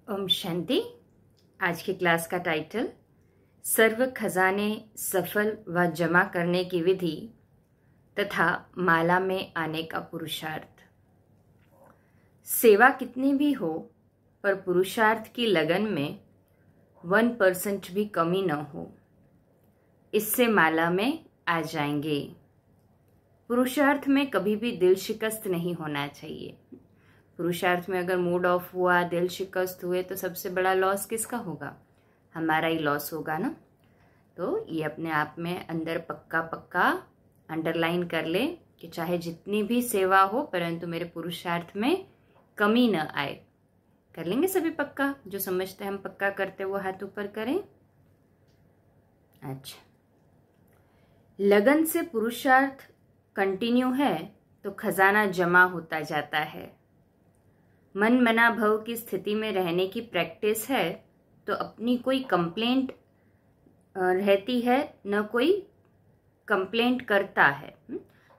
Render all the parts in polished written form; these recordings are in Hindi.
ओम शांति। आज की क्लास का टाइटल सर्व खजाने सफल व जमा करने की विधि तथा माला में आने का पुरुषार्थ। सेवा कितनी भी हो पर पुरुषार्थ की लगन में 1% भी कमी न हो, इससे माला में आ जाएंगे। पुरुषार्थ में कभी भी दिल शिकस्त नहीं होना चाहिए। पुरुषार्थ में अगर मूड ऑफ हुआ, दिल शिकस्त हुए तो सबसे बड़ा लॉस किसका होगा? हमारा ही लॉस होगा ना। तो ये अपने आप में अंदर पक्का पक्का अंडरलाइन कर ले कि चाहे जितनी भी सेवा हो परंतु मेरे पुरुषार्थ में कमी न आए। कर लेंगे सभी पक्का? जो समझते हैं हम पक्का करते वो हाथ ऊपर करें। अच्छा, लगन से पुरुषार्थ कंटिन्यू है तो खजाना जमा होता जाता है। मन मना भव की स्थिति में रहने की प्रैक्टिस है तो अपनी कोई कंप्लेंट रहती है, न कोई कंप्लेंट करता है।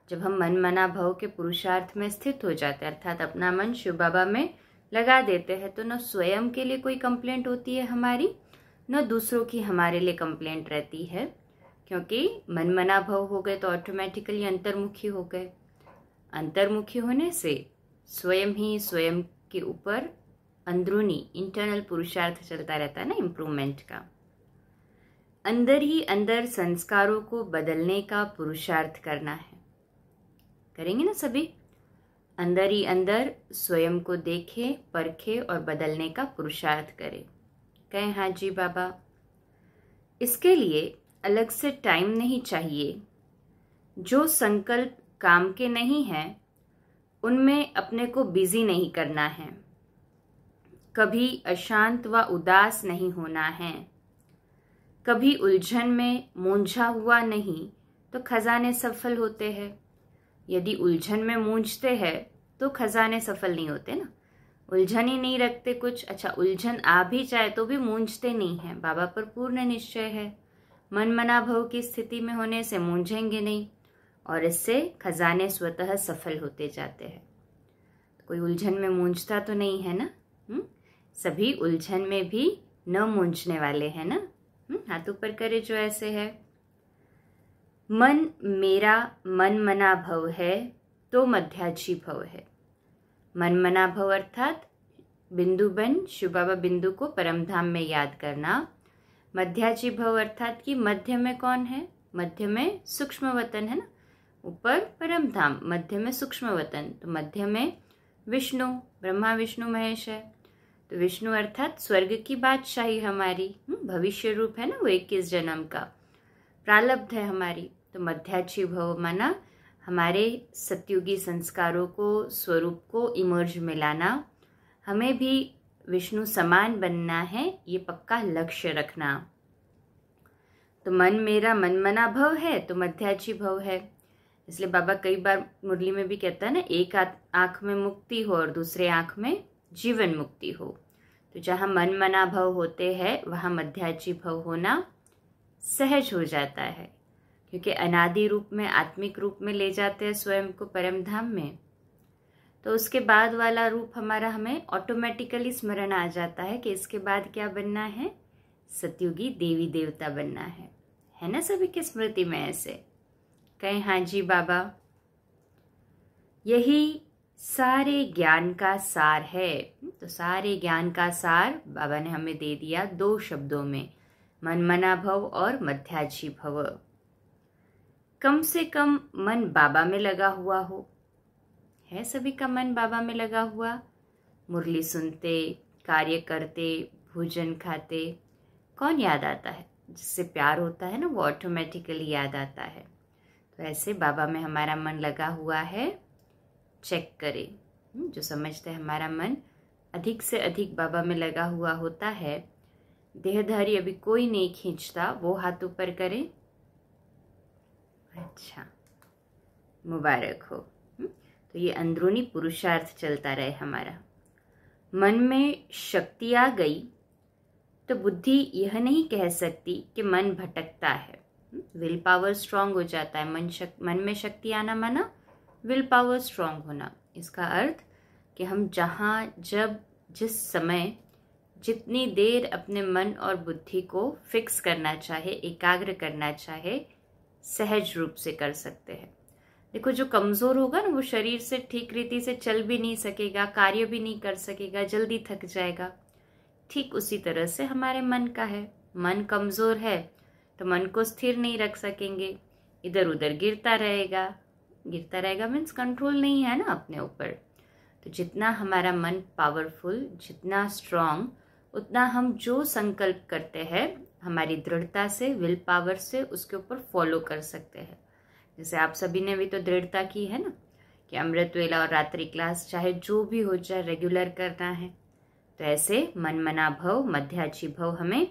जब हम मन मना भव के पुरुषार्थ में स्थित हो जाते हैं, अर्थात अपना मन शिव बाबा में लगा देते हैं, तो न स्वयं के लिए कोई कंप्लेंट होती है हमारी, न दूसरों की हमारे लिए कंप्लेंट रहती है, क्योंकि मन मना भव हो गए तो ऑटोमेटिकली अंतर्मुखी हो गए। अंतर्मुखी होने से स्वयं ही स्वयं के ऊपर अंदरूनी इंटरनल पुरुषार्थ चलता रहता है ना, इम्प्रूवमेंट का। अंदर ही अंदर संस्कारों को बदलने का पुरुषार्थ करना है। करेंगे ना सभी? अंदर ही अंदर स्वयं को देखे, परखे और बदलने का पुरुषार्थ करें। कहें हाँ जी बाबा। इसके लिए अलग से टाइम नहीं चाहिए। जो संकल्प काम के नहीं हैं उनमें अपने को बिजी नहीं करना है। कभी अशांत व उदास नहीं होना है। कभी उलझन में मूंझा हुआ नहीं तो खजाने सफल होते हैं। यदि उलझन में मूंझते हैं तो खजाने सफल नहीं होते ना। उलझन ही नहीं रखते कुछ। अच्छा, उलझन आ भी जाए तो भी मूंझते नहीं हैं। बाबा पर पूर्ण निश्चय है। मन मना भव की स्थिति में होने से मूंझेंगे नहीं और इससे खजाने स्वतः सफल होते जाते हैं। तो कोई उलझन में मूंझता तो नहीं है ना। सभी उलझन में भी न मूंझने वाले हैं ना। हाथ ऊपर करे जो ऐसे है। मन मेरा मन मना भव है तो मध्याजी भव है। मन मना भव अर्थात बिंदु बन शिव बाबा बिंदु को परमधाम में याद करना। मध्याजी भव अर्थात कि मध्य में कौन है? मध्य में सूक्ष्म वतन है ना। ऊपर परमधाम, मध्य में सूक्ष्म वतन। तो मध्य में विष्णु, ब्रह्मा विष्णु महेश है। तो विष्णु अर्थात स्वर्ग की बादशाही हमारी, भविष्य रूप है ना, वो 21 जन्म का प्रारब्ध है हमारी। तो मध्याजी भव माना हमारे सतयुगी संस्कारों को, स्वरूप को इमर्ज में लाना। हमें भी विष्णु समान बनना है, ये पक्का लक्ष्य रखना। तो मन मेरा मन मना भव है तो मध्याजी भव है। इसलिए बाबा कई बार मुरली में भी कहता है ना, एक आंख में मुक्ति हो और दूसरे आंख में जीवन मुक्ति हो। तो जहाँ मन मना भव होते हैं वहाँ मध्याजी भव होना सहज हो जाता है, क्योंकि अनादि रूप में, आत्मिक रूप में ले जाते हैं स्वयं को परमधाम में। तो उसके बाद वाला रूप हमारा हमें ऑटोमेटिकली स्मरण आ जाता है कि इसके बाद क्या बनना है? सतयुगी देवी देवता बनना है ना सभी की स्मृति में ऐसे। कहें हाँ जी बाबा। यही सारे ज्ञान का सार है। तो सारे ज्ञान का सार बाबा ने हमें दे दिया 2 शब्दों में, मन मना भव और मध्याजी भव। कम से कम मन बाबा में लगा हुआ हो। है सभी का मन बाबा में लगा हुआ? मुरली सुनते, कार्य करते, भोजन खाते कौन याद आता है? जिससे प्यार होता है ना, वो ऑटोमेटिकली याद आता है। तो ऐसे बाबा में हमारा मन लगा हुआ है, चेक करें। जो समझते हैं हमारा मन अधिक से अधिक बाबा में लगा हुआ होता है, देहधारी अभी कोई नहीं खींचता, वो हाथ ऊपर करें। अच्छा, मुबारक हो। तो ये अंदरूनी पुरुषार्थ चलता रहे हमारा। मन में शक्ति आ गई तो बुद्धि यह नहीं कह सकती कि मन भटकता है। विल पावर स्ट्रांग हो जाता है। मन में शक्ति आना माना विल पावर स्ट्रांग होना। इसका अर्थ कि हम जहाँ, जब, जिस समय जितनी देर अपने मन और बुद्धि को फिक्स करना चाहे, एकाग्र करना चाहे, सहज रूप से कर सकते हैं। देखो, जो कमजोर होगा ना वो शरीर से ठीक रीति से चल भी नहीं सकेगा, कार्य भी नहीं कर सकेगा, जल्दी थक जाएगा। ठीक उसी तरह से हमारे मन का है। मन कमजोर है तो मन को स्थिर नहीं रख सकेंगे, इधर उधर गिरता रहेगा। गिरता रहेगा मीन्स कंट्रोल नहीं है ना अपने ऊपर। तो जितना हमारा मन पावरफुल, जितना स्ट्रांग, उतना हम जो संकल्प करते हैं हमारी दृढ़ता से, विल पावर से उसके ऊपर फॉलो कर सकते हैं। जैसे आप सभी ने भी तो दृढ़ता की है ना कि अमृत वेला और रात्रि क्लास चाहे जो भी हो जाए रेगुलर करना है। तो ऐसे मन मना भव मध्याची भव हमें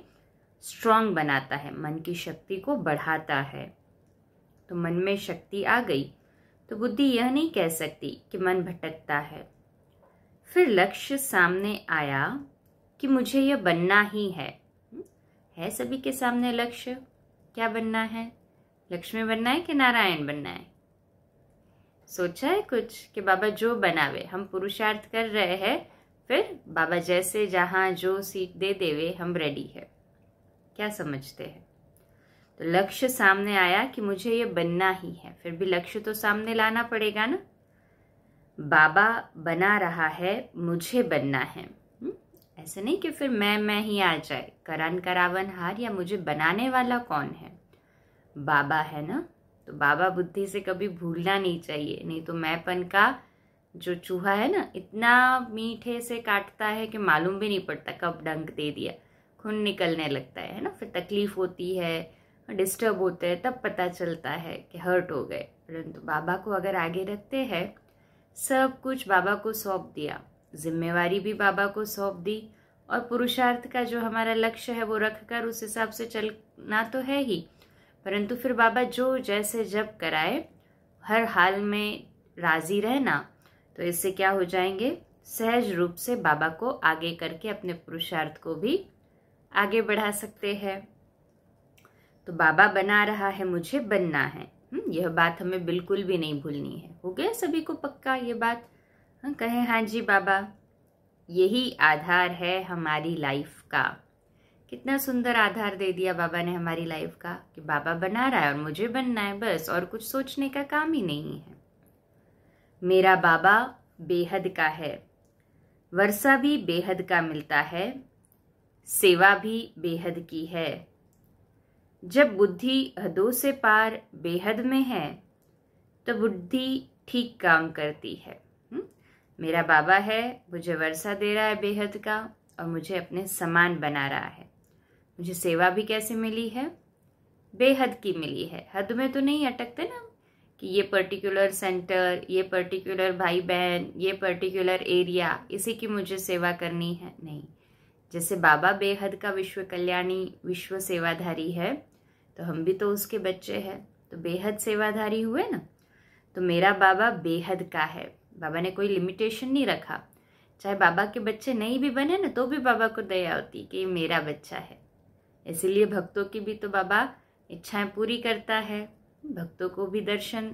स्ट्रांग बनाता है, मन की शक्ति को बढ़ाता है। तो मन में शक्ति आ गई तो बुद्धि यह नहीं कह सकती कि मन भटकता है। फिर लक्ष्य सामने आया कि मुझे यह बनना ही है सभी के सामने लक्ष्य। क्या बनना है? लक्ष्मी बनना है कि नारायण बनना है? सोचा है कुछ कि बाबा जो बनावे, हम पुरुषार्थ कर रहे हैं, फिर बाबा जैसे जहां जो सीट दे देवे हम रेडी है। क्या समझते हैं? तो लक्ष्य सामने आया कि मुझे ये बनना ही है, फिर भी लक्ष्य तो सामने लाना पड़ेगा ना। बाबा बना रहा है, मुझे बनना है। ऐसे नहीं कि फिर मैं ही आ जाए, करान करावन हार, या मुझे बनाने वाला कौन है? बाबा है ना। तो बाबा बुद्धि से कभी भूलना नहीं चाहिए, नहीं तो मैंपन का जो चूहा है ना इतना मीठे से काटता है कि मालूम भी नहीं पड़ता कब डंक दे दिया, खून निकलने लगता है ना। फिर तकलीफ होती है, डिस्टर्ब होते हैं, तब पता चलता है कि हर्ट हो गए। परंतु बाबा को अगर आगे रखते हैं, सब कुछ बाबा को सौंप दिया, जिम्मेवारी भी बाबा को सौंप दी, और पुरुषार्थ का जो हमारा लक्ष्य है वो रखकर उस हिसाब से चलना तो है ही। परंतु फिर बाबा जो जैसे जब कराए, हर हाल में राजी रहना, तो इससे क्या हो जाएंगे? सहज रूप से बाबा को आगे करके अपने पुरुषार्थ को भी आगे बढ़ा सकते हैं। तो बाबा बना रहा है, मुझे बनना है। यह बात हमें बिल्कुल भी नहीं भूलनी है। हो गया सभी को पक्का ये बात? कहें हाँ जी बाबा, यही आधार है हमारी लाइफ का। कितना सुंदर आधार दे दिया बाबा ने हमारी लाइफ का कि बाबा बना रहा है और मुझे बनना है, बस, और कुछ सोचने का काम ही नहीं है। मेरा बाबा बेहद का है, वर्षा भी बेहद का मिलता है, सेवा भी बेहद की है। जब बुद्धि हदों से पार बेहद में है तो बुद्धि ठीक काम करती है। मेरा बाबा है, मुझे वर्षा दे रहा है बेहद का, और मुझे अपने समान बना रहा है। मुझे सेवा भी कैसे मिली है? बेहद की मिली है। हद में तो नहीं अटकते ना कि ये पर्टिकुलर सेंटर, ये पर्टिकुलर भाई बहन, ये पर्टिकुलर एरिया, इसी की मुझे सेवा करनी है, नहीं। जैसे बाबा बेहद का विश्व कल्याणी, विश्व सेवाधारी है, तो हम भी तो उसके बच्चे हैं, तो बेहद सेवाधारी हुए ना। तो मेरा बाबा बेहद का है। बाबा ने कोई लिमिटेशन नहीं रखा। चाहे बाबा के बच्चे नहीं भी बने ना तो भी बाबा को दया होती कि ये मेरा बच्चा है। इसीलिए भक्तों की भी तो बाबा इच्छाएं पूरी करता है। भक्तों को भी दर्शन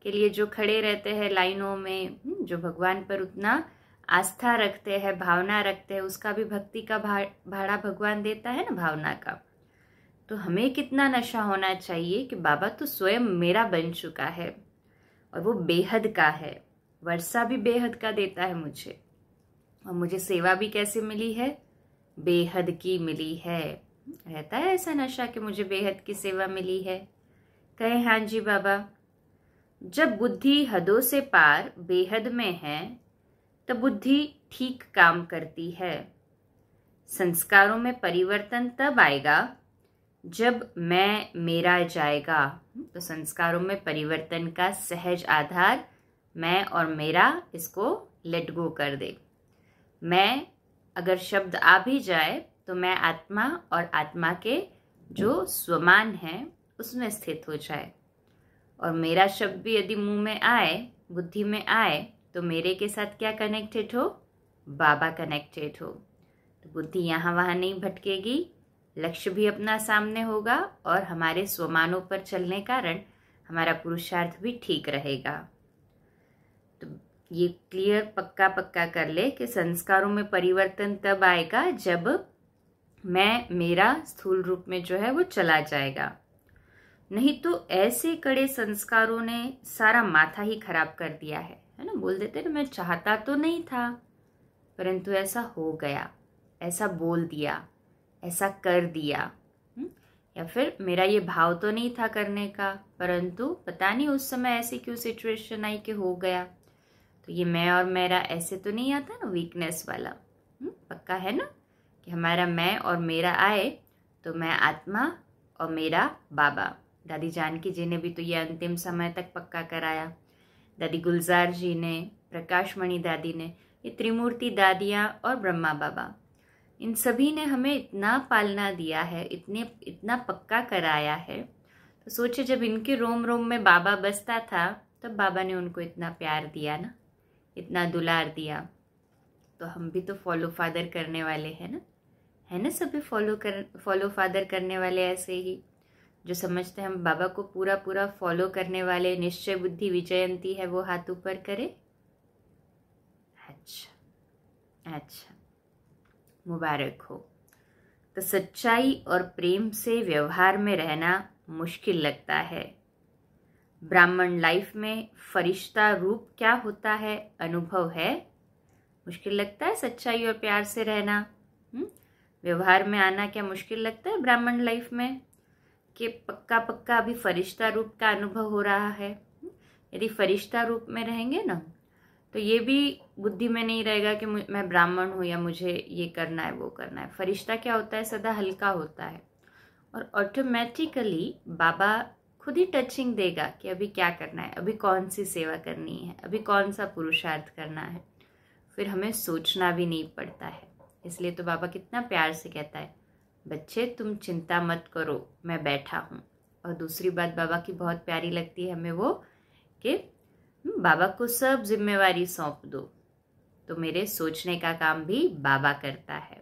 के लिए जो खड़े रहते हैं लाइनों में, जो भगवान पर उतना आस्था रखते हैं, भावना रखते हैं, उसका भी भक्ति का भाड़ा भगवान देता है ना, भावना का। तो हमें कितना नशा होना चाहिए कि बाबा तो स्वयं मेरा बन चुका है और वो बेहद का है। वर्षा भी बेहद का देता है मुझे, और मुझे सेवा भी कैसे मिली है? बेहद की मिली है। रहता है ऐसा नशा कि मुझे बेहद की सेवा मिली है? कहे हाँ जी बाबा। जब बुद्धि हदों से पार बेहद में है तब बुद्धि ठीक काम करती है। संस्कारों में परिवर्तन तब आएगा जब मैं मेरा जाएगा। तो संस्कारों में परिवर्तन का सहज आधार मैं और मेरा, इसको लेट गो कर दे। मैं अगर शब्द आ भी जाए तो मैं आत्मा और आत्मा के जो स्वमान है उसमें स्थित हो जाए। और मेरा शब्द भी यदि मुंह में आए, बुद्धि में आए, तो मेरे के साथ क्या कनेक्टेड हो? बाबा कनेक्टेड हो। तो बुद्धि यहाँ वहाँ नहीं भटकेगी, लक्ष्य भी अपना सामने होगा, और हमारे स्वमानों पर चलने कारण हमारा पुरुषार्थ भी ठीक रहेगा। तो ये क्लियर पक्का पक्का कर ले कि संस्कारों में परिवर्तन तब आएगा जब मेरा स्थूल रूप में जो है वो चला जाएगा। नहीं तो ऐसे कड़े संस्कारों ने सारा माथा ही खराब कर दिया है ना। बोल देते ना, मैं चाहता तो नहीं था परंतु ऐसा हो गया, ऐसा बोल दिया, ऐसा कर दिया। या फिर मेरा ये भाव तो नहीं था करने का परंतु पता नहीं उस समय ऐसी क्यों सिचुएशन आई कि हो गया। तो ये मैं और मेरा ऐसे तो नहीं आता ना, वीकनेस वाला। पक्का है ना कि हमारा मैं और मेरा आए तो मैं आत्मा और मेरा बाबा। दादी जानकी जी ने भी तो ये अंतिम समय तक पक्का कराया, दादी गुलजार जी ने, प्रकाश मणि दादी ने, ये त्रिमूर्ति दादियाँ और ब्रह्मा बाबा, इन सभी ने हमें इतना पालना दिया है, इतना पक्का कराया है। तो सोचे जब इनके रोम रोम में बाबा बसता था तब बाबा ने उनको इतना प्यार दिया ना, इतना दुलार दिया। तो हम भी तो फॉलो फादर करने वाले हैं ना, है ना। सभी फॉलो फादर करने वाले ऐसे ही जो समझते हैं हम बाबा को पूरा पूरा फॉलो करने वाले। निश्चय बुद्धि विजयंती है, वो हाथ ऊपर करे। अच्छा, मुबारक हो। तो सच्चाई और प्रेम से व्यवहार में रहना मुश्किल लगता है। ब्राह्मण लाइफ में फरिश्ता रूप क्या होता है अनुभव है। मुश्किल लगता है सच्चाई और प्यार से रहना। व्यवहार में आना क्या मुश्किल लगता है ब्राह्मण लाइफ में कि पक्का पक्का अभी फरिश्ता रूप का अनुभव हो रहा है। यदि फरिश्ता रूप में रहेंगे ना तो ये भी बुद्धि में नहीं रहेगा कि मैं ब्राह्मण हूँ या मुझे ये करना है वो करना है। फरिश्ता क्या होता है, सदा हल्का होता है और ऑटोमेटिकली बाबा खुद ही टचिंग देगा कि अभी क्या करना है, अभी कौन सी सेवा करनी है, अभी कौन सा पुरुषार्थ करना है। फिर हमें सोचना भी नहीं पड़ता है। इसलिए तो बाबा कितना प्यार से कहता है, बच्चे तुम चिंता मत करो, मैं बैठा हूँ। और दूसरी बात बाबा की बहुत प्यारी लगती है हमें वो कि बाबा को सब जिम्मेवारी सौंप दो। तो मेरे सोचने का काम भी बाबा करता है।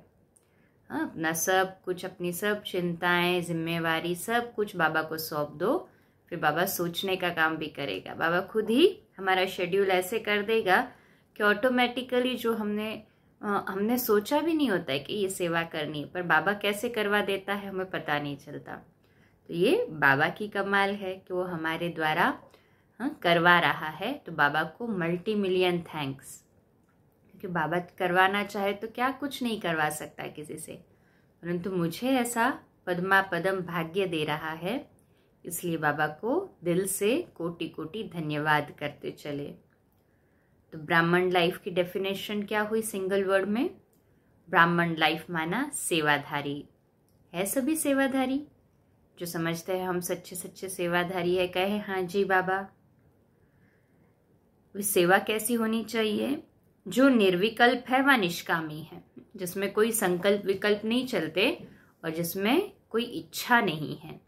अपना सब कुछ, अपनी सब चिंताएं, जिम्मेवारी सब कुछ बाबा को सौंप दो, फिर बाबा सोचने का काम भी करेगा। बाबा खुद ही हमारा शेड्यूल ऐसे कर देगा कि ऑटोमेटिकली जो हमने सोचा भी नहीं होता है कि ये सेवा करनी है, पर बाबा कैसे करवा देता है हमें पता नहीं चलता। तो ये बाबा की कमाल है कि वो हमारे द्वारा करवा रहा है। तो बाबा को मल्टी मिलियन थैंक्स, क्योंकि बाबा करवाना चाहे तो क्या कुछ नहीं करवा सकता किसी से, परंतु मुझे ऐसा पद्मा पदम भाग्य दे रहा है, इसलिए बाबा को दिल से कोटि कोटि धन्यवाद करते चले। तो ब्राह्मण लाइफ की डेफिनेशन क्या हुई सिंगल वर्ड में? ब्राह्मण लाइफ माना सेवाधारी है। सभी सेवाधारी जो समझते हैं हम सच्चे सच्चे सेवाधारी है, कहे हाँ जी बाबा। सेवा कैसी होनी चाहिए? जो निर्विकल्प है वह निष्कामी है, जिसमें कोई संकल्प विकल्प नहीं चलते और जिसमें कोई इच्छा नहीं है।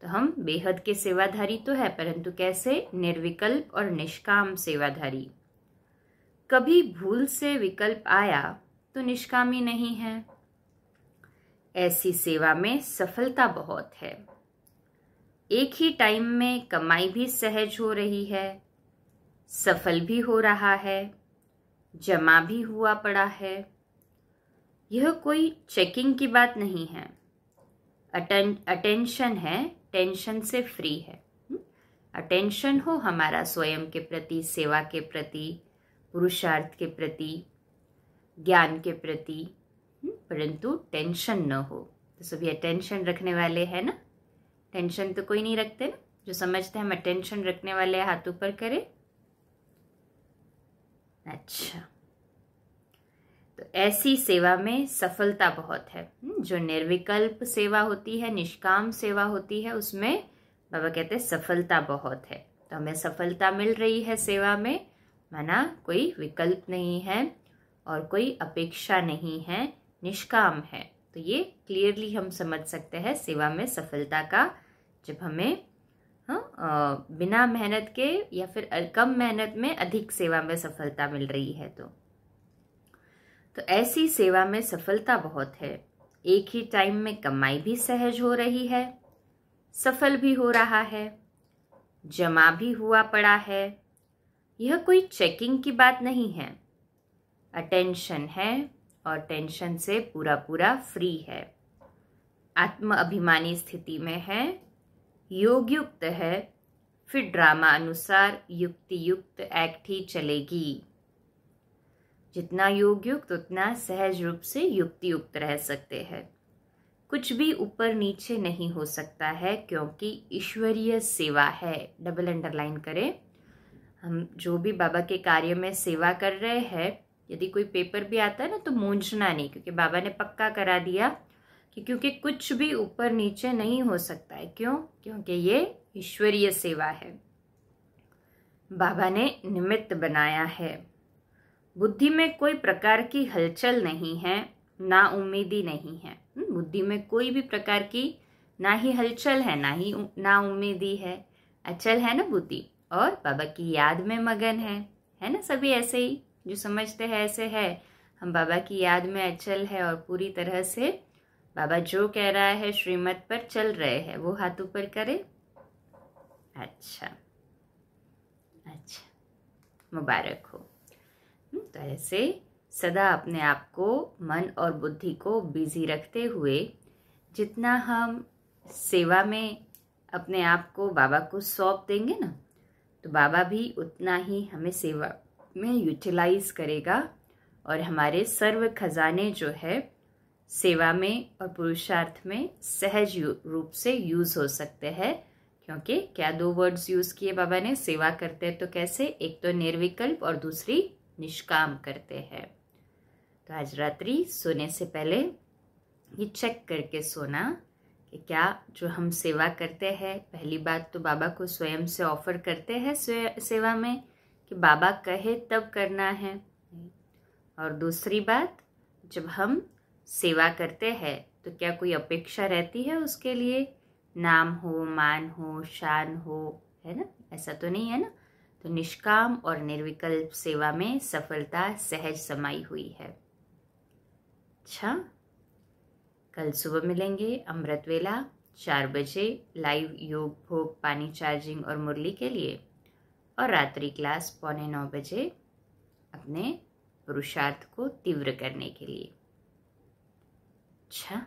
तो हम बेहद के सेवाधारी तो है, परंतु कैसे? निर्विकल्प और निष्काम सेवाधारी। कभी भूल से विकल्प आया तो निष्कामी नहीं है। ऐसी सेवा में सफलता बहुत है। एक ही टाइम में कमाई भी सहज हो रही है, सफल भी हो रहा है, जमा भी हुआ पड़ा है। यह कोई चेकिंग की बात नहीं है। अटेंशन है, टेंशन से फ्री है। अटेंशन हो हमारा स्वयं के प्रति, सेवा के प्रति, पुरुषार्थ के प्रति, ज्ञान के प्रति, परंतु टेंशन न हो। तो सभी अटेंशन रखने वाले हैं ना। टेंशन तो कोई नहीं रखते ना। जो समझते हैं हम अटेंशन रखने वाले, हाथ ऊपर करें। अच्छा, तो ऐसी सेवा में सफलता बहुत है। जो निर्विकल्प सेवा होती है, निष्काम सेवा होती है, उसमें बाबा कहते हैं सफलता बहुत है। तो हमें सफलता मिल रही है सेवा में, माना कोई विकल्प नहीं है और कोई अपेक्षा नहीं है, निष्काम है। तो ये क्लियरली हम समझ सकते हैं सेवा में सफलता का, जब हमें बिना मेहनत के या फिर कम मेहनत में अधिक सेवा में सफलता मिल रही है। तो ऐसी सेवा में सफलता बहुत है। एक ही टाइम में कमाई भी सहज हो रही है, सफल भी हो रहा है, जमा भी हुआ पड़ा है। यह कोई चेकिंग की बात नहीं है। अटेंशन है और टेंशन से पूरा पूरा फ्री है। आत्म अभिमानी स्थिति में है, योग युक्त है, फिर ड्रामा अनुसार युक्ति युक्त एक्ट ही चलेगी। जितना योग युक्त उतना सहज रूप से युक्ति युक्त रह सकते हैं। कुछ भी ऊपर नीचे नहीं हो सकता है क्योंकि ईश्वरीय सेवा है। डबल अंडरलाइन करें। हम जो भी बाबा के कार्य में सेवा कर रहे हैं, यदि कोई पेपर भी आता है ना तो मूंझना नहीं, क्योंकि बाबा ने पक्का करा दिया कि क्योंकि कुछ भी ऊपर नीचे नहीं हो सकता है। क्यों? क्योंकि ये ईश्वरीय सेवा है, बाबा ने निमित्त बनाया है। बुद्धि में कोई प्रकार की हलचल नहीं है, ना उम्मीदी नहीं है। बुद्धि में कोई भी प्रकार की ना ही हलचल है, ना उम्मीदी है। अचल है ना बुद्धि, और बाबा की याद में मगन है ना। सभी ऐसे ही जो समझते हैं ऐसे है। हम बाबा की याद में अचल है और पूरी तरह से बाबा जो कह रहा है श्रीमत पर चल रहे हैं। वो हाथ ऊपर करे। अच्छा, मुबारक हो। तो ऐसे सदा अपने आप को, मन और बुद्धि को बिजी रखते हुए जितना हम सेवा में अपने आप को बाबा को सौंप देंगे ना, तो बाबा भी उतना ही हमें सेवा में यूटिलाइज करेगा और हमारे सर्व खजाने जो है सेवा में और पुरुषार्थ में सहज रूप से यूज हो सकते हैं। क्योंकि क्या 2 वर्ड्स यूज किए बाबा ने, सेवा करते हैं तो कैसे, एक तो निर्विकल्प और दूसरी निष्काम करते हैं। तो आज रात्रि सोने से पहले ये चेक करके सोना कि क्या जो हम सेवा करते हैं, पहली बात तो बाबा को स्वयं से ऑफर करते हैं सेवा में कि बाबा कहे तब करना है, और दूसरी बात जब हम सेवा करते हैं तो क्या कोई अपेक्षा रहती है उसके लिए, नाम हो, मान हो, शान हो, है ना? ऐसा तो नहीं है ना। तो निष्काम और निर्विकल्प सेवा में सफलता सहज समाई हुई है। अच्छा, कल सुबह मिलेंगे अमृत वेला 4 बजे लाइव योग भोग पानी चार्जिंग और मुरली के लिए, और रात्रि क्लास 8:45 बजे अपने पुरुषार्थ को तीव्र करने के लिए। अच्छा,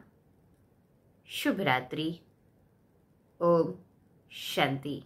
शुभ रात्रि। ओम शांति।